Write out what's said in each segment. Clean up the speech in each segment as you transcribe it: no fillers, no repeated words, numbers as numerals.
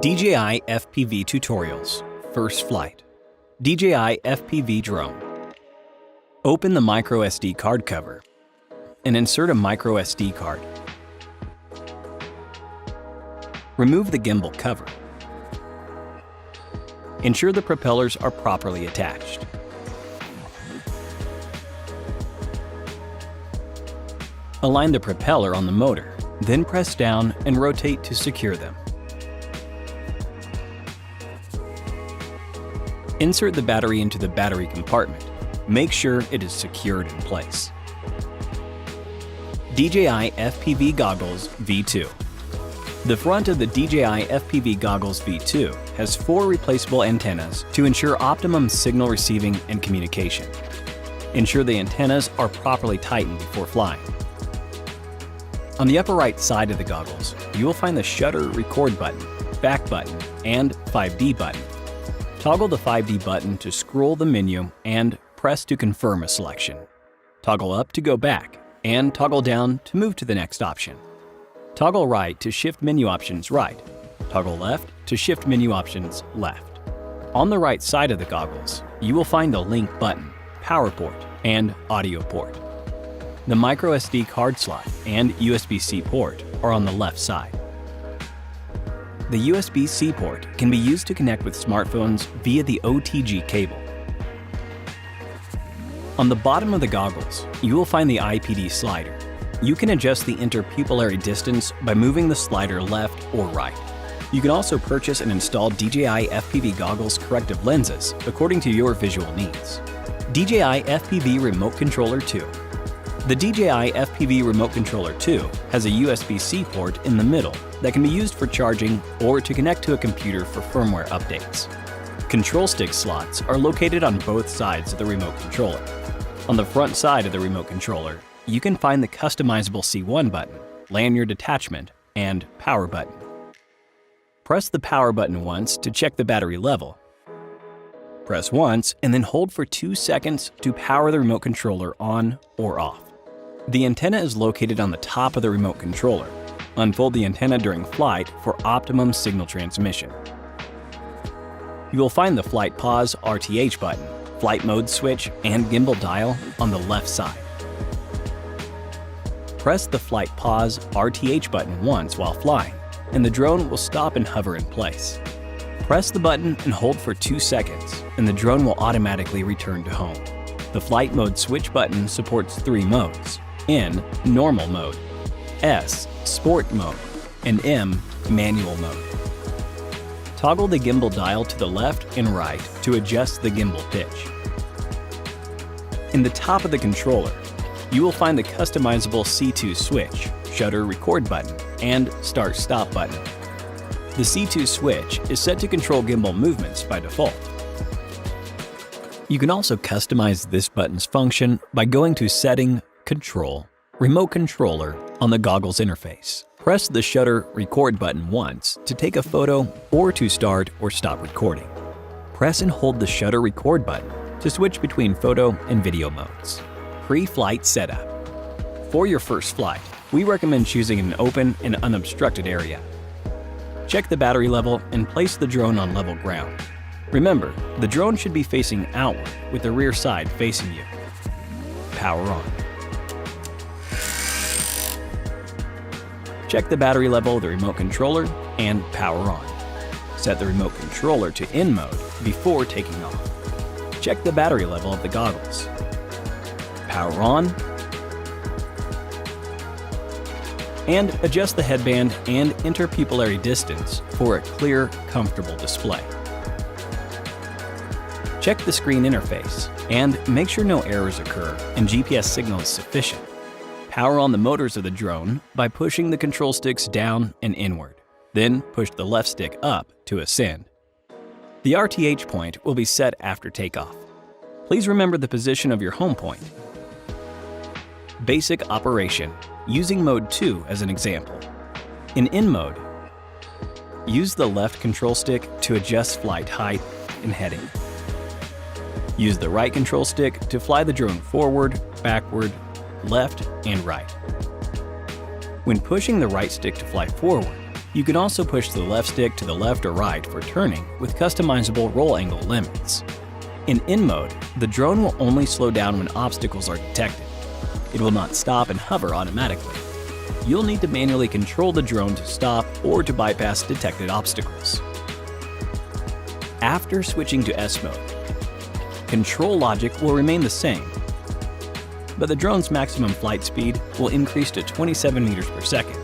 DJI FPV Tutorials, First Flight, DJI FPV Drone. Open the microSD card cover and insert a microSD card. Remove the gimbal cover. Ensure the propellers are properly attached. Align the propeller on the motor, then press down and rotate to secure them. Insert the battery into the battery compartment. Make sure it is secured in place. DJI FPV Goggles V2. The front of the DJI FPV Goggles V2 has 4 replaceable antennas to ensure optimum signal receiving and communication. Ensure the antennas are properly tightened before flying. On the upper right side of the goggles, you will find the shutter record button, back button, and 5D button. Toggle the 5D button to scroll the menu and press to confirm a selection. Toggle up to go back, and toggle down to move to the next option. Toggle right to shift menu options right. Toggle left to shift menu options left. On the right side of the goggles, you will find the link button, power port, and audio port. The microSD card slot and USB-C port are on the left side. The USB-C port can be used to connect with smartphones via the OTG cable. On the bottom of the goggles, you will find the IPD slider. You can adjust the interpupillary distance by moving the slider left or right. You can also purchase and install DJI FPV Goggles corrective lenses according to your visual needs. DJI FPV Remote Controller 2. The DJI FPV Remote Controller 2 has a USB-C port in the middle that can be used for charging or to connect to a computer for firmware updates. Control stick slots are located on both sides of the remote controller. On the front side of the remote controller, you can find the customizable C1 button, lanyard attachment, and power button. Press the power button once to check the battery level. Press once and then hold for 2 seconds to power the remote controller on or off. The antenna is located on the top of the remote controller. Unfold the antenna during flight for optimum signal transmission. You will find the Flight Pause RTH button, Flight Mode switch, and gimbal dial on the left side. Press the Flight Pause RTH button once while flying, and the drone will stop and hover in place. Press the button and hold for 2 seconds, and the drone will automatically return to home. The Flight Mode switch button supports 3 modes: N, Normal Mode, S, Sport Mode, and M, Manual Mode. Toggle the gimbal dial to the left and right to adjust the gimbal pitch. In the top of the controller, you will find the customizable C2 switch, shutter record button, and start-stop button. The C2 switch is set to control gimbal movements by default. You can also customize this button's function by going to Setting, Control, Remote Controller on the goggles interface. Press the shutter record button once to take a photo or to start or stop recording. Press and hold the shutter record button to switch between photo and video modes. PreFlight Setup. For your first flight, we recommend choosing an open and unobstructed area. Check the battery level and place the drone on level ground. Remember, the drone should be facing outward with the rear side facing you. Power on. Check the battery level of the remote controller and power on. Set the remote controller to in mode before taking off. Check the battery level of the goggles. Power on. And adjust the headband and interpupillary distance for a clear, comfortable display. Check the screen interface and make sure no errors occur and GPS signal is sufficient. Power on the motors of the drone by pushing the control sticks down and inward. Then push the left stick up to ascend. The RTH point will be set after takeoff. Please remember the position of your home point. Basic operation, using mode 2 as an example. In mode, use the left control stick to adjust flight height and heading. Use the right control stick to fly the drone forward, backward, left, and right. When pushing the right stick to fly forward, You can also push the left stick to the left or right for turning with customizable roll angle limits. In mode, the drone will only slow down when obstacles are detected. It will not stop and hover automatically. You'll need to manually control the drone to stop or to bypass detected obstacles. After switching to S mode, control logic will remain the same, but the drone's maximum flight speed will increase to 27 meters per second.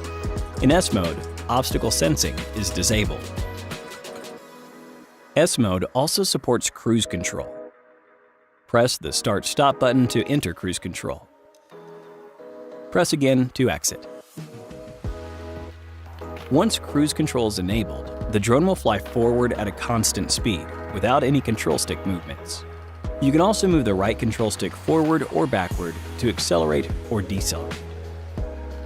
In S mode, obstacle sensing is disabled. S mode also supports cruise control. Press the Start/Stop button to enter cruise control. Press again to exit. Once cruise control is enabled, the drone will fly forward at a constant speed without any control stick movements. You can also move the right control stick forward or backward to accelerate or decelerate.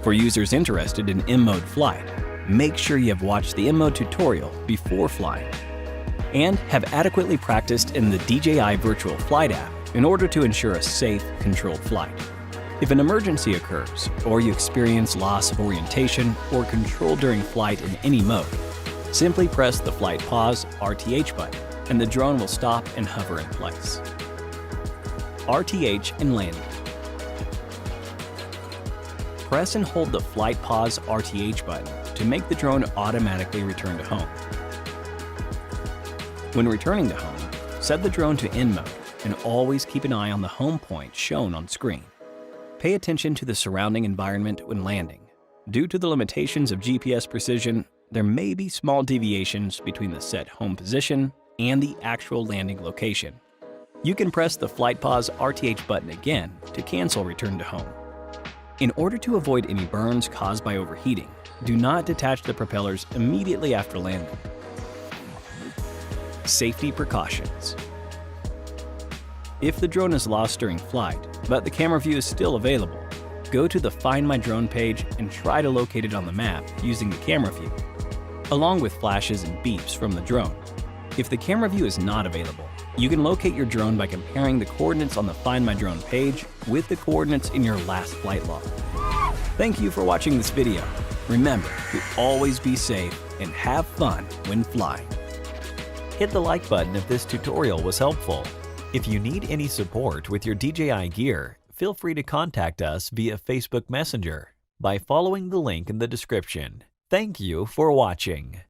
For users interested in M-mode flight, make sure you have watched the M-mode tutorial before flying and have adequately practiced in the DJI Virtual Flight app in order to ensure a safe, controlled flight. If an emergency occurs, or you experience loss of orientation or control during flight in any mode, simply press the Flight Pause RTH button and the drone will stop and hover in place. RTH and landing. Press and hold the Flight Pause RTH button to make the drone automatically return to home. When returning to home, set the drone to N mode and always keep an eye on the home point shown on screen. Pay attention to the surrounding environment when landing. Due to the limitations of GPS precision, there may be small deviations between the set home position and the actual landing location. You can press the Flight Pause RTH button again to cancel return to home. In order to avoid any burns caused by overheating, do not detach the propellers immediately after landing. Safety precautions. If the drone is lost during flight, but the camera view is still available, go to the Find My Drone page and try to locate it on the map using the camera view, along with flashes and beeps from the drone. If the camera view is not available, you can locate your drone by comparing the coordinates on the Find My Drone page with the coordinates in your last flight log. Thank you for watching this video. Remember to always be safe and have fun when flying. Hit the like button if this tutorial was helpful. If you need any support with your DJI gear, feel free to contact us via Facebook Messenger by following the link in the description. Thank you for watching.